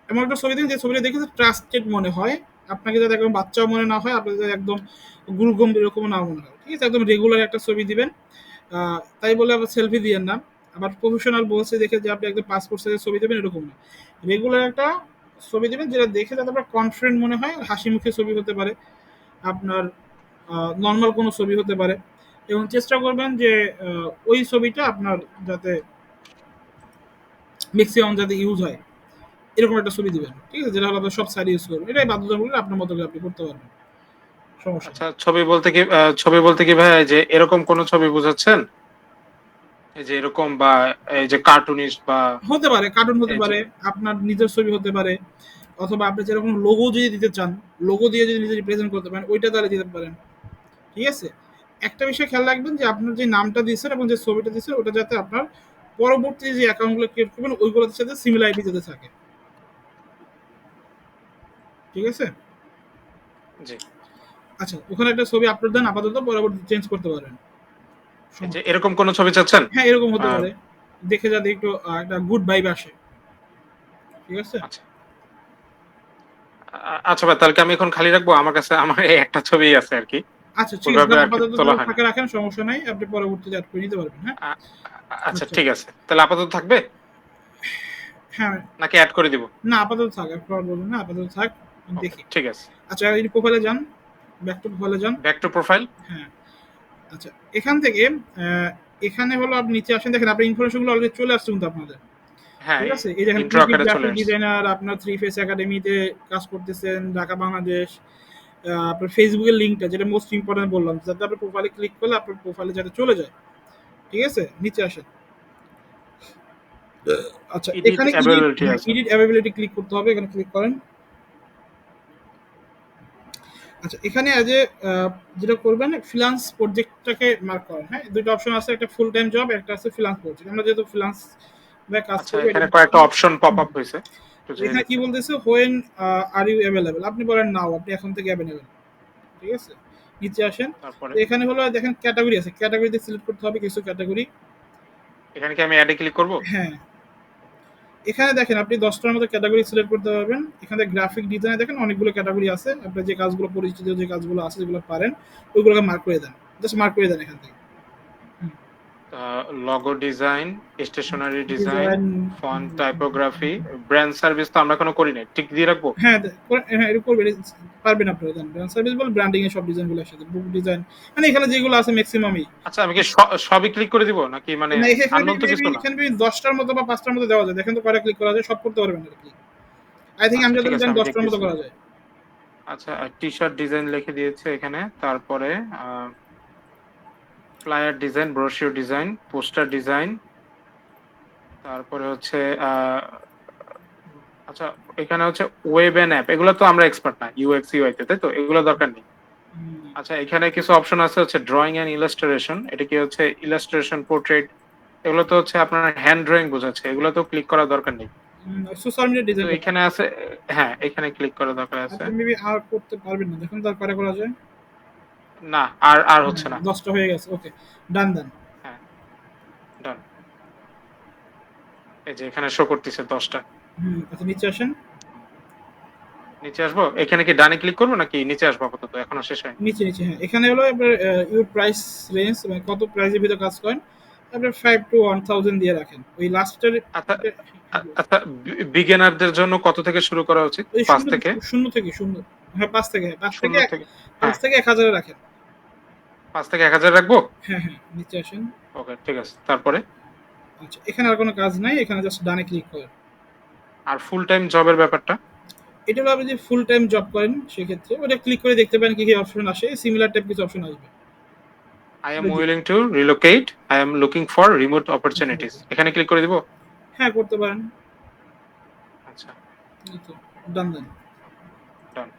এমন একটা ছবি দিন যে ছবিটা দেখে ট্রাস্টেড মনে হয়, আপনাকে যাতে একদম বাচ্চাও মনে না হয়, আপনাদের যাতে একদম গুরুগম্ভীর এরকম না মনে হয়। ঠিক আছে? একদম রেগুলার একটা ছবি দিবেন। তাই বলে আবার সেলফি দিয়েন না। আবার প্রফেশনাল বলছে দেখে যে আপনি একদম পাসপোর্ট সাইজের ছবি দেবেন এরকম না। রেগুলার একটা ছবি দেবেন যেটা দেখে যাতে আপনার কনফিডেন্ট মনে হয়, হাসি মুখে ছবি হতে পারে, আপনার নর্মাল কোনো ছবি হতে পারে, এবং চেষ্টা করবেন যে ওই ছবিটা আপনার যাতে ম্যাক্সিমাম যাতে ইউজ হয় এরকম একটা ছবি দিবেন। ঠিক আছে? যেটা হলো আপনার সব সাইড ইউজ করবেন। এটাই বাধ্যতামূলক, আপনার মতো করে আপনি করতে পারবেন। সমস্যা আচ্ছা, নেই। ছবি বলতে কি ভাইয়া, এই যে এরকম কোন ছবি বুঝাচ্ছেন? এই যে এরকম, বা এই যে কার্টুনিস্ট, বা হতে পারে, কার্টুন হতে এই যে পারে, আপনার নিজের ছবি হতে পারে, অথবা আপনি যেরকম লোগো যদি দিতে চান, লোগো দিয়ে যদি নিজে রিপ্রেজেন্ট করতে পারেন, ওইটা তাহলে দিতে পারেন। ঠিক আছে? একটা বিষয় খেয়াল রাখবেন যে আপনার যে নামটা দিয়েছেন এবং যে ছবিটা দিয়েছেন ওটা যাতে আপনার পরবর্তী যে অ্যাকাউন্টগুলো ক্রিয়েট করবেন ওইগুলোর সাথে সিমিলারিটি যাতে থাকে। ঠিক আছে? জি, আচ্ছা, ওখানে একটা ছবি আপলোড দেন, আপাতত পরবর্তী চেঞ্জ করতে পারেন। এই যে সমস্যা নেই। এরকম কোন ছবি চাচ্ছেন? হ্যাঁ, এরকম হতে আহ, পারে। দেখে যাতে একটু একটা গুড ভাইব আসে। ঠিক আছে? আচ্ছা, আচ্ছা ভাই, তাহলে কি আমি এখন খালি রাখবো? আমার কাছে আমার এই একটা ছবি আছে আর কি, আচ্ছা, ঠিক আছে। ওইভাবে তাহলে আর কি আপাতত তোলা তাহলে হয় না। ফাঁকা রাখেন, সমস্যা নাই। আপনি পরবর্তীতে এড করে নিতে পারবেন। হ্যাঁ? আ- আচ্ছা, আচ্ছা। ঠিক আছে, তাহলে আপাতত থাকবে হ্যাঁ, নাকি অ্যাড করে দিব? না আপাতত থাক। এখন আর বলবেন না, আপাতত থাক। আমি ওকে, দেখি। ঠিক আছে। আচ্ছা, এই প্রোফাইলে যান। ব্যাক টু প্রোফাইলে যান। Back to profile. হ্যাঁ। আচ্ছা, এখান থেকে এখানে হলো আপনি নিচে আসেন, দেখেন আপনার ইনফরমেশনগুলো অলরেডি চলে আসছে কিন্তু আপনাদের। হ্যাঁ, ঠিক আছে? এই দেখেন ইন্ট্রো ক্রিয়েটিভ আকারে চলে গ্রাফিক আসছে। ডিজাইনার, আপনার থ্রি ফেস একাডেমিতে কাজ করতেছেন, ঢাকা বাংলাদেশ। আপনার ফেসবুকের লিঙ্কটা যেটা মোস্ট ইম্পর্টেন্ট বললাম, যাতে আপনার প্রোফাইলে ক্লিক করলে আপনার প্রোফাইলে যাতে চলে যায়। ঠিক আছে? নিচে আসেন। আচ্ছা, এডিট এখানে এডিট, অ্যাভেলেবিলিটি হ্যাঁ, আছে। এডিট অ্যাভেইলেবিলিটি ক্লিক করতে হবে। এখানে ক্লিক করেন। আচ্ছা, এখানে আজ যেটা করবেন ফ্রিল্যান্স প্রজেক্টটাকে মার্ক করেন। হ্যাঁ, দুটো অপশন আছে, একটা ফুল টাইম জব, একটা আছে ফ্রিল্যান্স প্রজেক্ট। আমরা যেহেতু ফ্রিল্যান্স কাজ আচ্ছা, করবো এটা এখানে কয়েকটা অপশন পপ আপ হয়েছে, একটু জেনে এখানে কি দেখি। বলতেছে, হোয়েন আর ইউ অ্যাভেলেবল, আপনি বলেন নাও, আপনি এখন থেকে অ্যাভেলেবল। ঠিক আছে? নিচে আসেন। তারপরে তো এখানে হলো দেখেন ক্যাটাগরি আছে, ক্যাটাগরিতে সিলেক্ট করতে হবে কিছু ক্যাটাগরি। এখানে কি আমি অ্যাডে ক্লিক করব? হ্যাঁ, এখানে দেখেন আপনি 10টার মতো ক্যাটাগরি সিলেক্ট করতে পারবেন। এখানে গ্রাফিক ডিজাইনে দেখেন অনেকগুলো ক্যাটাগরি আছে। আপনার যে কাজগুলো পরিচিত যে কাজগুলো আছে যেগুলো পারেন ওইগুলোকে মার্ক করে দেন। জাস্ট মার্ক করে দেন এখান থেকে। Hmm. Logo design, stationery design, design font typography, brand service তো আমরা এখনো করি নাই, ঠিক দিয়ে রাখবো? হ্যাঁ, হ্যাঁ, এটা করবেন পারবেন আপনারা দেন। ব্র্যান্ড সার্ভিস বল ব্র্যান্ডিং এর সব ডিজাইনগুলো একসাথে। বুক ডিজাইন মানে এখানে যেগুলো আছে মেক্সিমামই। আচ্ছা, আমি কি সবই ক্লিক করে দিব নাকি মানে না এখানে আননোন তো মেবি কিছু না? এখানে মেবি 10টার মতো বা 5টার মতো দেওয়া যায়। দেখেন তো কয়টা ক্লিক করা যায়, সব করতে পারবেন না ক্লিক। আই থিংক আমি আচ্ছা ঠিক যতটুকু আছে, জানি আমি 10টার মতো দেখতেছি। করা যায়। আচ্ছা, টি শার্ট ডিজাইন লিখে দিয়েছে এখানে, তারপরে flyer design, brochure design, poster design, তারপরে হচ্ছে আচ্ছা, এখানে হচ্ছে ওয়েব এন্ড অ্যাপ, এগুলো তো আমরা এক্সপার্ট না ইউএক্স ইউআই তে, তাই তো, এগুলো দরকার নেই। হুম, আচ্ছা, এখানে কিছু অপশন আছে হচ্ছে ড্রয়িং এন্ড ইলাস্ট্রেশন, এটা কি হচ্ছে ইলাস্ট্রেশন, পোর্ট্রেট, এগুলো তো হচ্ছে আপনার হ্যান্ড ড্রয়িং বোঝাচ্ছে, এগুলো তো ক্লিক করার দরকার নেই। সোশ্যাল মিডিয়া কিন্তু ডিজাইন করতে এখানে আছে, হ্যাঁ এখানে ক্লিক করার দরকার আছে। আপনি মেবি আর করতে পারবেন না। দেখুন তার কয়টা করা যায়। না, আর হ্যাঁ, হচ্ছে না। 10টা হয়ে গেছে। ওকে, ডান দেন। হ্যাঁ, ডান। এই যে এখানে শো করতেছে 10টা। আচ্ছা নিচে আসেন। নিচে আসবো, এখানে কি ডানে ক্লিক করবো নাকি নিচে আসবো? আপাতত এখনো শেষ হয়নি। নিচে, নিচে হ্যাঁ। এখানে হলো আপনার ইউর প্রাইস রেঞ্জ মানে কত প্রাইসের ভিতরে কাজ করেন। আপনার 5 to 1000 দিয়ে রাখেন। ওই লাস্টের আচ্ছা, আচ্ছা, বিগিনারদের জন্য কত থেকে শুরু করা উচিত? ওই 5 শূন্য থেকে? শূন্য থেকে শূন্য। হ্যাঁ 5 থেকে, হ্যাঁ 5 থেকে শূন্য থেকে? হ্যাঁ, 1000 এ রাখেন। 5 থেকে 1000 রাখবো। হ্যাঁ, হ্যাঁ, নিচে আসেন। ওকে, ঠিক আছে, তারপরে? আচ্ছা এখানে আর কোনো কাজ নাই। এখানে জাস্ট ডানে ক্লিক করেন। আর ফুল টাইম জবের ব্যাপারটা? এটা হলো আপনি যদি ফুল টাইম জব করেন সেক্ষেত্রে ওটা ক্লিক করে দেখতে পারেন কি কি অপশন আসে। সিমিলার টাইপ কিছু অপশন আসবে। I am willing to relocate, I am looking for remote opportunities, এখানে ক্লিক করে দিব। হ্যাঁ করতে পারেন। আচ্ছা, এই তো, ডান দেন। ডান।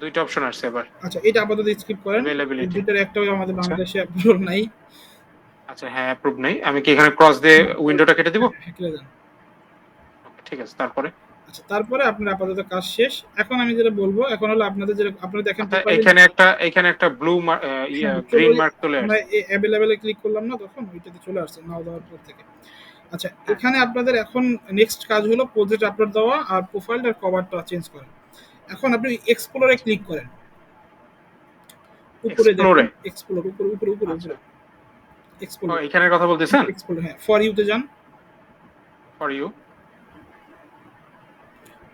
দুইটা অপশন আসছে এবার। আচ্ছা এটা আপাতত স্কিপ করেন। এই অ্যাভেলেবিলিটি। দুইটার একটাও আমাদের আচ্ছা, বাংলাদেশে অ্যাপ্রুভাল নাই। আচ্ছা, হ্যাঁ অ্যাপ্রুভ নেই, আমি কি এখানে ক্রস দিয়ে উইন্ডোটা কেটে দিব? হ্যাঁ, কেটে দেন। ওকে, ঠিক আছে, তারপরে? আচ্ছা তারপরে আপনার আপাতত কাজ শেষ। এখন আমি যেটা বলবো এখন হলো আপনাদের যেটা আপনারা দেখেন আচ্ছা, প্রোফাইলে। এখানে একটা ব্লু হ্যাঁ চলে গ্রিন ওই মার্ক চলে আমরা আসছে। অ্যাভেলেবেল এ ক্লিক করলাম না তখন ওইটাতে চলে আসছে নাও দেওয়ার পর থেকে। আচ্ছা হ্যাঁ, এখানে আপনাদের এখন নেক্সট কাজ হলো প্রজেক্ট আপলোড দেওয়া আর প্রোফাইলটার কভারটা চেঞ্জ করা। এখন আপনি এক্সপ্লোরে ক্লিক করেন। উপরে দেখেন এক্সপ্লোরে। এক্সপ্লোর উপরে উপরে উপরে আচ্ছা, উপরে ও এক্সপ্লোর। এখানের কথা বলতেছেন? এক্সপ্লোর হ্যাঁ ফর ইউতে যান। For you.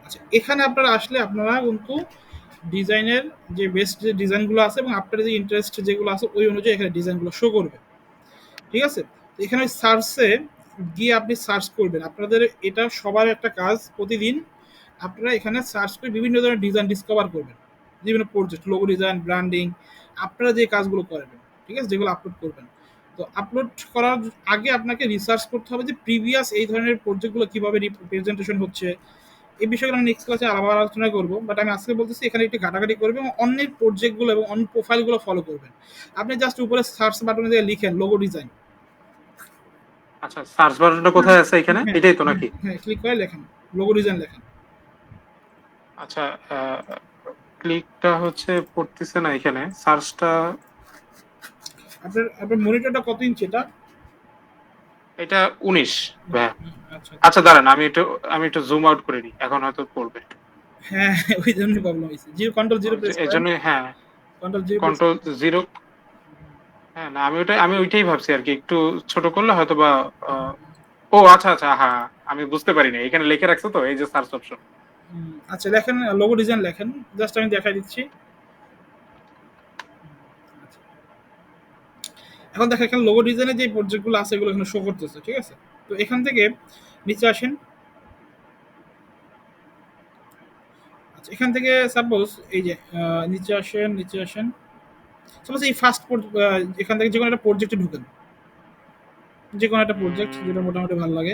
আচ্ছা এখানে আপনারা আসলে আপনারা কিন্তু ডিজাইনের যে বেস্ট যে ডিজাইনগুলো আছে এবং আপনার যে ইন্টারেস্ট যেগুলো আছে ওই অনুযায়ী এখানে ডিজাইনগুলো শো করবে। ঠিক আছে? তো এখানে সার্চে গিয়ে আপনি সার্চ করবেন। আপনাদের এটা সবার একটা কাজ প্রতিদিন আপনারা এখানে সার্চ করে বিভিন্ন ধরনের ডিজাইন ডিসকভার করবেন। বিভিন্ন প্রজেক্ট, লোগো ডিজাইন, ব্র্যান্ডিং আপনারা যে কাজগুলো করবেন, ঠিক আছে? যেগুলো আপলোড করবেন। তো আপলোড করার আগে আপনাকে রিসার্চ করতে হবে যে প্রিভিয়াস এই ধরনের প্রজেক্টগুলো কিভাবে প্রেজেন্টেশন হচ্ছে। এই বিষয়গুলো আমি নেক্সট ক্লাসে আলাদা আলোচনা করব। বাট আমি আজকে বলতেছি এখানে একটু ঘাটাঘাটি করবেন এবং অন্যের প্রজেক্টগুলো এবং অন্য প্রোফাইলগুলো ফলো করবেন। আপনি জাস্ট উপরে সার্চ বাটনে দিয়ে লিখেন লোগো ডিজাইন। আচ্ছা, সার্চ বাটনটা হ্যাঁ, কোথায় আছে এখানে, হ্যাঁ, এটাই তো হ্যাঁ, নাকি? হ্যাঁ, ক্লিক করে লেখেন। লোগো ডিজাইন লেখেন। আচ্ছা, ক্লিকটা হচ্ছে পড়তেছে না এখানে, সার্চটা। আপনার আপনার মনিটরটা কত ইঞ্চি এটা? এটা 19। হ্যাঁ। আচ্ছা। আচ্ছা, দাঁড়ান, আমি একটু জুম আউট করে নিই, এখন হয়তো পড়বে। হ্যাঁ, ওই জন্যই প্রবলেম হইছে। কন্ট্রোল জিরো প্রেস এই করেন। জন্য, হ্যাঁ। Control zero press control zero. হ্যাঁ, না, আমি ওইটাই ভাবছি আর কি, একটু ছোট করলে হয়তো বা আহ, ও আচ্ছা, আচ্ছা, হ্যাঁ, আমি বুঝতে পারিনি, এখানে লিখে রাখছো তো এই যে সার্চ অপশন। আচ্ছা লেখেন লোগো ডিজাইন লেখেন। জাস্ট আমি দেখাই দিচ্ছি। এখন দেখেন এখানে লোগো ডিজাইনের যে প্রজেক্টগুলো আছে এগুলো এখানে শো করতেছে। ঠিক আছে? তো এখান থেকে নিচে আসেন। আচ্ছা এখান থেকে সাপোজ এই যে নিচে আসেন, নিচে আসেন। সাপোজ এই ফার্স্ট এখান থেকে যেকোনো একটা প্রজেক্টে ঢুকেন। যেকোনো একটা প্রজেক্ট যেটা মোটামুটি ভালো লাগে।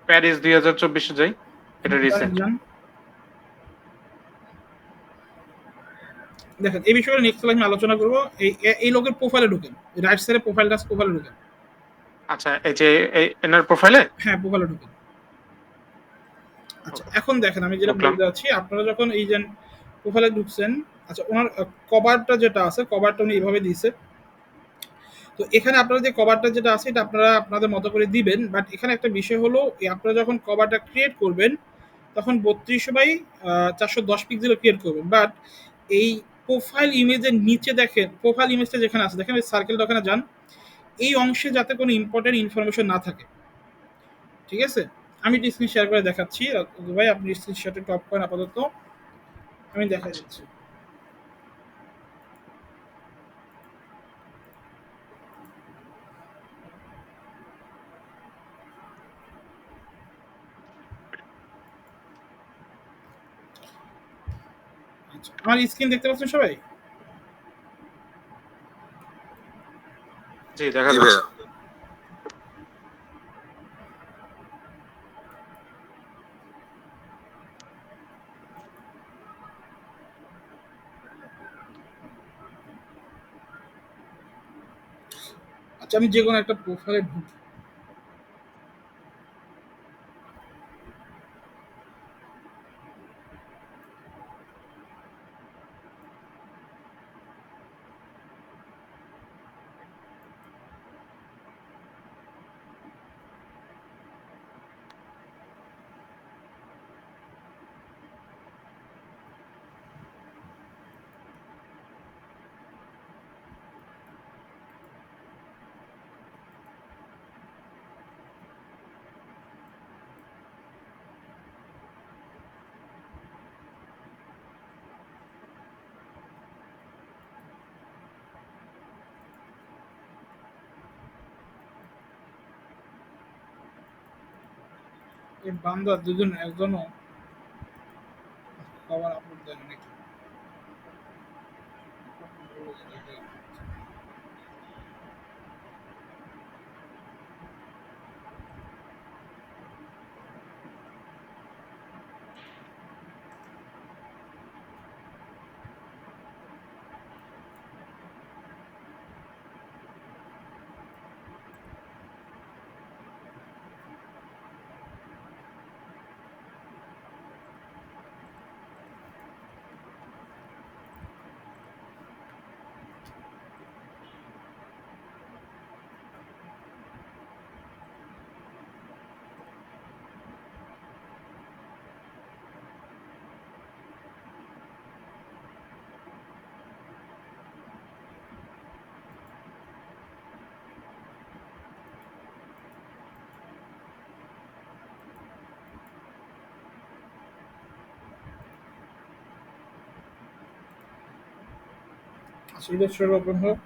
প্যারিস 2024 যাই, এটা রিসেন্ট। যান। দেখেন এই বিষয়ে নেক্সট ক্লাসে আমি আলোচনা করব। এই লোকের প্রোফাইলে ঢুকেন। রাইট সাইডে প্রোফাইলে ঢুকেন। আচ্ছা, এই যে এনার প্রোফাইলে। হ্যাঁ, প্রোফাইলে ঢুকেন। আচ্ছা ওকে, এখন দেখেন আমি যেটা ঢুকলাম। বলতে যাচ্ছি আপনারা যখন এই যে প্রোফাইলে ঢুকছেন। আচ্ছা ওনার কভারটা যেটা আছে কভারটা উনি এইভাবে দিয়েছে। তো এখানে আপনারা যে কভারটা যেটা আছে এটা আপনারা আপনাদের মতো করে দিবেন, বাট এখানে একটা বিষয় হলো আপনারা যখন কভারটা ক্রিয়েট করবেন তখন 32/410 পিক্সেল ক্রিয়েট করবেন, বাট এই প্রোফাইল ইমেজের নিচে দেখেন, প্রোফাইল ইমেজটা যেখানে আছে দেখেন, ওই সার্কেলটা ওখানে যান, এই অংশে যাতে কোনো ইম্পর্টেন্ট ইনফরমেশন না থাকে, ঠিক আছে? আমি স্ক্রিন শেয়ার করে দেখাচ্ছি, ভাই আপনি স্ক্রিন শেয়ারটা টপ করেন আপাতত, আমি দেখাই আচ্ছা। দিচ্ছি। আচ্ছা, আমার স্ক্রিন দেখতে পাচ্ছেন সবাই? জি, দেখা যাচ্ছে। আচ্ছা, আমি যে কোনো একটা প্রোফাইলে ঢুকি। এই বান্দা দুজন একজনও খাবার আপলোড দেয় না নাকি? আচ্ছা, ইলেকট্রন ওপেন হোক।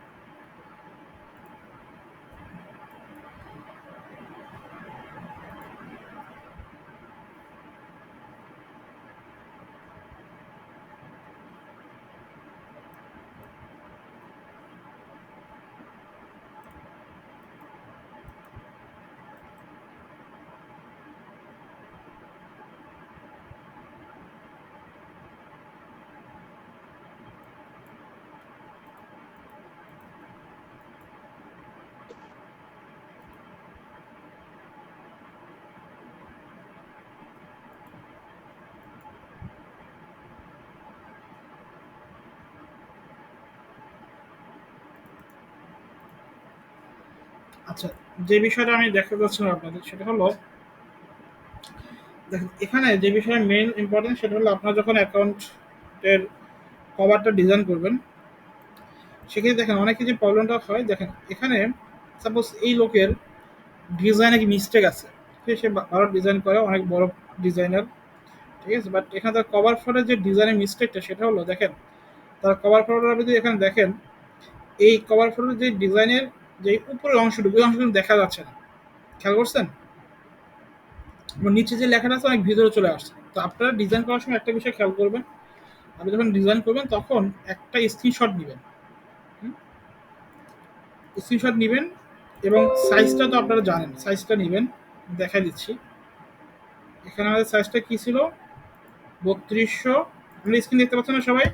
আচ্ছা, যে বিষয়টা আমি দেখাতে চাচ্ছিলাম আপনাদের সেটা হলো, দেখেন এখানে যে বিষয়ে মেইন ইম্পর্টেন্ট সেটা হলো আপনারা যখন অ্যাকাউন্টের কভারটা ডিজাইন করবেন, সেক্ষেত্রে দেখেন অনেকে যে প্রবলেমটা হয়, দেখেন এখানে সাপোজ এই লোকের ডিজাইনে কি মিস্টেক আছে, ঠিক আছে? সে ভালো ডিজাইন করে, অনেক বড় ডিজাইনার, ঠিক আছে, বাট এখানে তার কভার ফটোর যে ডিজাইনের মিস্টেকটা সেটা হলো, দেখেন তার কভার ফটোটা যদি এখানে দেখেন, এই কভার ফটোর যে ডিজাইনের যে উপরের অংশটুকু, ওই অংশটুকু দেখা যাচ্ছে না, খেয়াল করছেন? এবং নিচে যে লেখাটা আছে অনেক ভিতরে চলে আসছে। তো আপনারা ডিজাইন করার সময় একটা বিষয় খেয়াল করবেন, আপনি যখন ডিজাইন করবেন তখন একটা স্ক্রিনশট নেবেন, স্ক্রিনশট নেবেন এবং সাইজটা তো আপনারা জানেন, সাইজটা নেবেন, দেখা দিচ্ছি। এখানে আমাদের সাইজটা কি ছিল? 3200, আপনি স্ক্রিন দেখতে পাচ্ছেন না সবাই?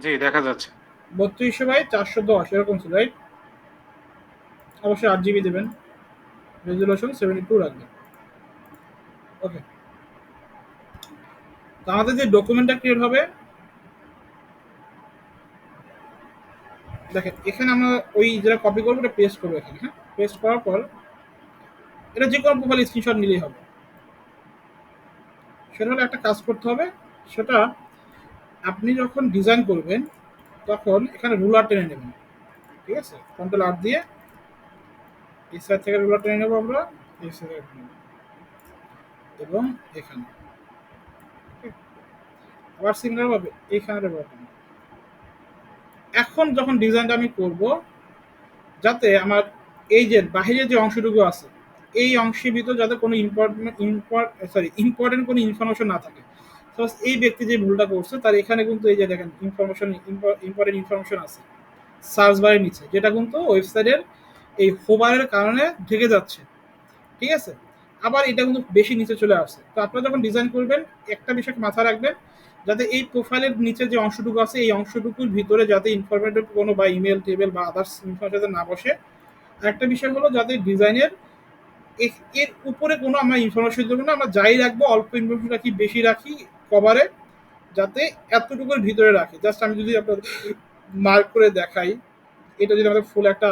জি, দেখা যাচ্ছে। 32/410 এরকম ছিল, রাইট? অবশ্যই 8 জিবি দেবেন, রেজুলেশন 72 রাখবেন। ওকে, তো আমাদের যে ডকুমেন্টটা ক্রিয়েট হবে, দেখেন এখানে আমরা ওই যেটা কপি করবো ওটা পেস্ট করবো এখানে, হ্যাঁ পেস্ট করার পর এটা যে কোনো প্রোফাইল স্ক্রিনশট নিলেই হবে। সেটা হলো একটা কাজ করতে হবে, সেটা আপনি যখন ডিজাইন করবেন তখন এখানে রুলার টেনে নেবেন, ঠিক আছে, কন্ট্রোল আর দিয়ে এই সাইড থেকে রুলার টেনে নেবো আমরা, এই সাইড এবং এখানে আবার সিঙ্গেল ভাবে এইখানে ব্যবহার করব। এখন যখন ডিজাইনটা আমি করব, যাতে আমার এই যে বাহিরে যে অংশটুকু আছে এই অংশের ভিতর যাতে কোনো ইম্পর্টেন্ট কোনো ইনফরমেশন না থাকে। সাপোজ এই ব্যক্তি যে ভুলটা করছে তার এখানে কিন্তু এই যে দেখেন ইম্পর্টেন্ট ইনফরমেশন আছে সার্চ বারের নিচে, যেটা কিন্তু ওয়েবসাইটের এই হোভারের কারণে ঢেকে যাচ্ছে, ঠিক আছে। আবার এটা কিন্তু বেশি নিচে চলে আসছে। তো আপনারা যখন ডিজাইন করবেন একটা বিষয় মাথায় রাখবেন, যাতে এই প্রোফাইলের নিচে যে অংশটুকু আছে এই অংশটুকুর ভিতরে যাতে ইনফরমেটিভ কোনো বা ইমেল টেবিল বা আদার্স ইনফরমেশন না বসে। আরেকটা বিষয় হলো যাতে ডিজাইনের এর উপরে কোনো আমরা ইনফরমেশন দেবো না, আমরা যাই রাখবো অল্প ইনফরমেশন রাখি বেশি রাখি কভারে, যাতে এতটুকুর ভিতরে রাখি। জাস্ট আমি যদি আপনাদের মার্ক করে দেখাই, এটা যদি আমাদের ফুল একটা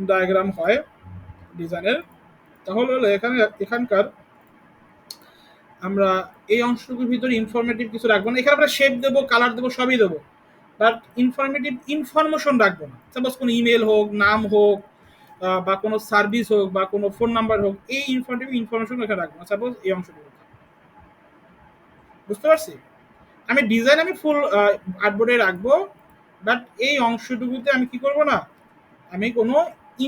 ডায়াগ্রাম হয় ডিজাইনের, তাহলে হলো এখানকার আমরা এই অংশটুকুর ভিতরে ইনফরমেটিভ কিছু রাখবো না। এখানে আমরা শেপ দেবো, কালার দেবো, সবই দেবো, বাট ইনফরমেটিভ ইনফরমেশন রাখবো না। সাপোজ কোনো ইমেল হোক, নাম হোক, বা কোনো সার্ভিস হোক বা কোনো ফোন নাম্বার হোক, এই ইনফরমেশন এখানে রাখবো না। সাপোজ এই অংশটুকু, বুঝতে পারছি। আমি ডিজাইন আমি ফুল আর্টবোর্ডে রাখবো, বাট এই অংশটুকুতে আমি কি করবো না, আমি কোনো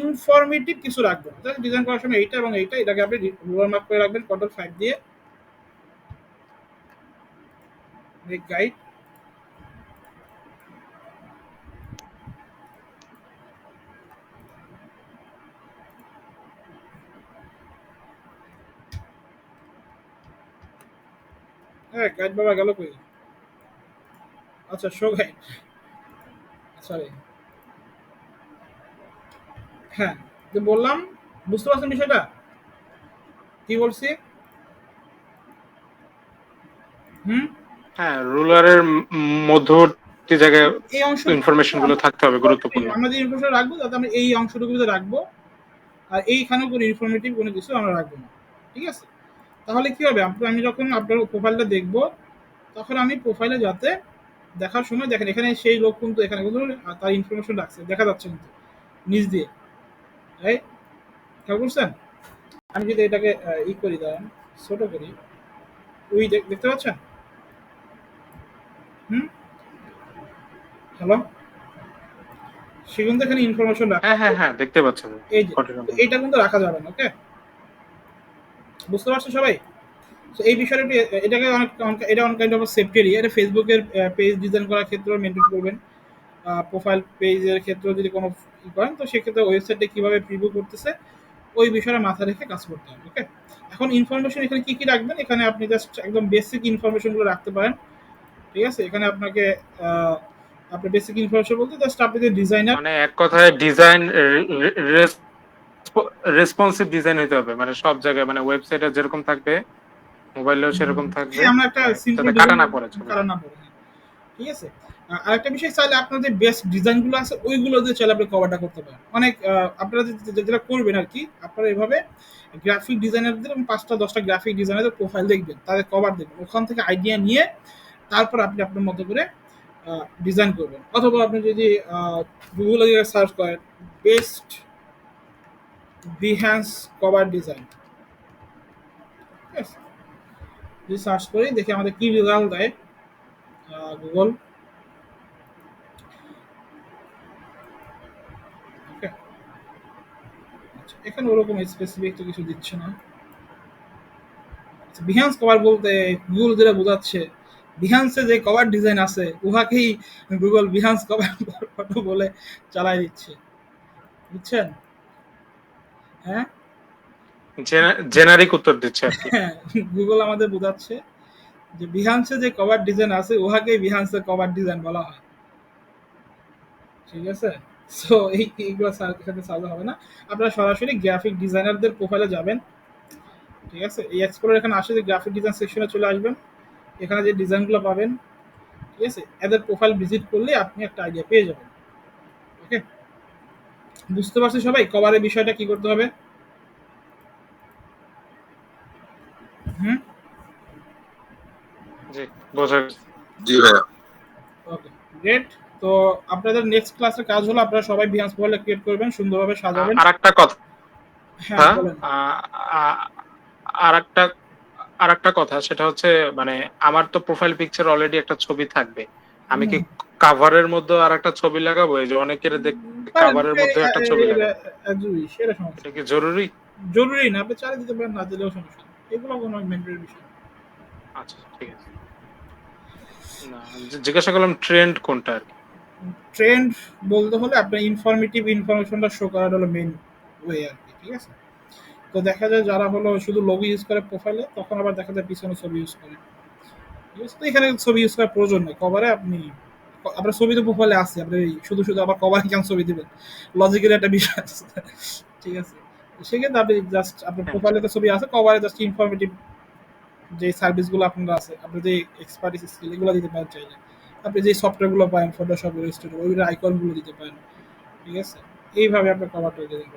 ইনফরমেটিভ কিছু রাখবো না। ডিজাইন করার সময় এইটা এবং এইটা, এটাকে আপনি রুলার মার্ক করে রাখবেন কন্ট্রোল 5 দিয়ে, মেক গাইড। হ্যাঁ গাইড বাবা গেল কই? আচ্ছা শো গাইড, সরি। হ্যাঁ, যে বললাম, বুঝতে পারছেন বিষয়টা কি বলছি? হুম। হ্যাঁ, রুলারের মধ্যবর্তী জায়গায় এই ইনফরমেশন গুলো থাকতে হবে গুরুত্বপূর্ণ। আমরা যে ইনফরমেশন রাখবো যাতে আমরা এই অংশটুকুতে রাখবো, আর এইখানেও কোনো ইনফরমেটিভ কোনো কিছু আমরা রাখবো না, ঠিক আছে। তাহলে কি হবে, আমি যখন আপনার প্রোফাইলটা দেখবো তখন আমি প্রোফাইলে যাতে দেখার সময় দেখেন এখানে সেই লোক কিন্তু এখানে কিন্তু তার ইনফরমেশন রাখছে, দেখা যাচ্ছে কিন্তু নিচ দিয়ে, রাইট? খেয়াল করছেন? আমি যদি এটাকে ই করি, দাঁড়ান ছোট করি, ওই দেখতে পাচ্ছেন? হুম, হ্যালো, সে কিন্তু এখানে ইনফরমেশন রাখা, হ্যাঁ হ্যাঁ হ্যাঁ, দেখতে পাচ্ছেন। এই যে এইটা কিন্তু রাখা যাবে না, ওকে? বুঝতে পারছো সবাই? তো এই বিষয়টা এটাকে এটা on kind of safety area. এটা ফেসবুকের পেজ ডিজাইন করার ক্ষেত্রে মেনটেন করবেন, প্রোফাইল পেজের ক্ষেত্রে যদি কোনো ই করেন তো সেক্ষেত্রে ওয়েবসাইটে কীভাবে প্রিভিউ করতেছে ওই বিষয়টা মাথায় রেখে কাজ করতে হবে, ওকে? এখন ইনফরমেশন এখানে কী কী রাখবেন, এখানে আপনি জাস্ট একদম বেসিক ইনফরমেশনগুলো রাখতে পারেন, ঠিক আছে। এখানে আপনাকে আপনি বেসিক ইনফরমেশন বলতে জাস্ট আপনি যে ডিজাইনার, মানে এক কথায় ডিজাইন রেসপন্সিভ ডিজাইন হতে হবে, মানে সব জায়গায়, মানে ওয়েবসাইটে যেরকম থাকবে মোবাইলেও সেরকম থাকবে, আমরা একটা মানে সিম্পল যাতে কাটা ডিজাইন না পড়ে ছবিটা। কারণ না পড়ে, ঠিক আছে। আরেকটা বিষয়, চাইলে আপনার যে বেস্ট ডিজাইনগুলো আছে ওইগুলো দিয়ে চাইলে আপনি কভারটা করতে পারেন। অনেক আপনারা যেটা করবেন আর কি, আপনারা এভাবে গ্রাফিক ডিজাইনারদের এবং 5টা 10টা গ্রাফিক ডিজাইনারদের প্রোফাইল দেখবেন, তাদের কভার দেখবেন, ওখান থেকে আইডিয়া নিয়ে তারপর আপনি আপনার মতো করে ডিজাইন করবেন। অথবা আপনি যদি গুগলে সার্চ করেন বেস্ট বিহ্যান্স কভার ডিজাইন, ঠিক আছে, যদি সার্চ করি দেখি আমাদের কি রেজাল্ট দেয় গুগল, ওকে। আচ্ছা, এখানে ওরকম স্পেসিফিক তো কিছু দিচ্ছে না। বিহান্স কভার বলতে গুগল যেটা বোঝাচ্ছে, বিহান্সে যে কভার ডিজাইন আছে উহাকেই গুগল বিহান্স কভার ফটো বলে চালাই দিচ্ছে, বুঝছেন? হ্যাঁ, জেনারিক উত্তর দিচ্ছে আর কি। হ্যাঁ, গুগল আমাদের বোঝাচ্ছে যে বিহান্সে যে কভার ডিজাইন আছে উহাকেই বিহান্সের কভার ডিজাইন বলা হয়, ঠিক আছে। সো এইগুলো সাথে সার্চ হবে না, আপনারা সরাসরি গ্রাফিক ডিজাইনারদের প্রোফাইলে যাবেন, ঠিক আছে। এই এক্সপ্লোর এখানে আসে যে গ্রাফিক ডিজাইন সেকশনে চলে আসবেন, এখানে যে ডিজাইনগুলো পাবেন, ঠিক আছে, এদের প্রোফাইল ভিজিট করলে আপনি একটা আইডিয়া পেয়ে যাবেন, ওকে। বুঝতে পারছি সবাই কভারের বিষয়টা কি করতে হবে? হুম? জি, বোঝা গেছে। জি ভাইয়া। ওকে, গ্রেট। তো আপনাদের নেক্সট ক্লাসের কাজ হলো আপনারা সবাই Behance প্রোফাইল ক্রিয়েট করবেন, সুন্দরভাবে সাজাবেন। আরেকটা কথা, হ্যাঁ, বলেন। আরেকটা আরেকটা কথা, সেটা হচ্ছে মানে আমার তো প্রোফাইল পিকচার অলরেডি একটা ছবি থাকবে। আমি কি হুম, কাভারের মধ্যে আরেকটা ছবি লাগাবো? এই যে অনেকের পারেন। কাভারের মধ্যে একটা ছবি লাগাবে, জরুরি, সেটা সমস্যা এটা না। কি জরুরি? জরুরি না, আপনি চালিয়ে দিতে পারেন, না দিলেও সমস্যা নেই। এগুলো কোনো ম্যান্ডেটরি বিষয় না। আচ্ছা, ঠিক আছে। না, জিজ্ঞাসা করলাম ট্রেন্ড কোনটা আর কি। ট্রেন্ড বলতে হলে আপনার ইনফরমেটিভ ইনফরমেশনটা শো করাটা হলো মেইন ওয়ে আর কি, ঠিক আছে? তো দেখা যায় যারা হলো শুধু লোগো ইউজ করে প্রোফাইলে, তখন আবার দেখা যায় পিছনে ছবি ইউজ করে। ঠিক আছে? তো এখানে ছবি ইউজ করার প্রয়োজন নেই। কভারে আপনি আপনার ছবি তো প্রোফাইলে আছে। আপনি শুধু আবার কভারে কেন ছবি দিবেন? লজিক্যাল একটা বিষয় আছে। ঠিক আছে? তো সেক্ষেত্রে আপনি জাস্ট আপনার হ্যাঁ, প্রোফাইলে তো ছবি আছে, কভারে জাস্ট ইনফরমেটিভ যে সার্ভিসগুলো আপনার আছে, আপনি যে এক্সপার্টিস স্কিল এগুলো দিতে পারেন চাইলে। আপনি যে সফটওয়্যারগুলো পাবেন, ফটোশপ, ইলাস্ট্রেটর, ওই আইকনগুলো দিতে পারেন। ঠিক আছে? এইভাবে আপনার কভারটা দিতে পারেন।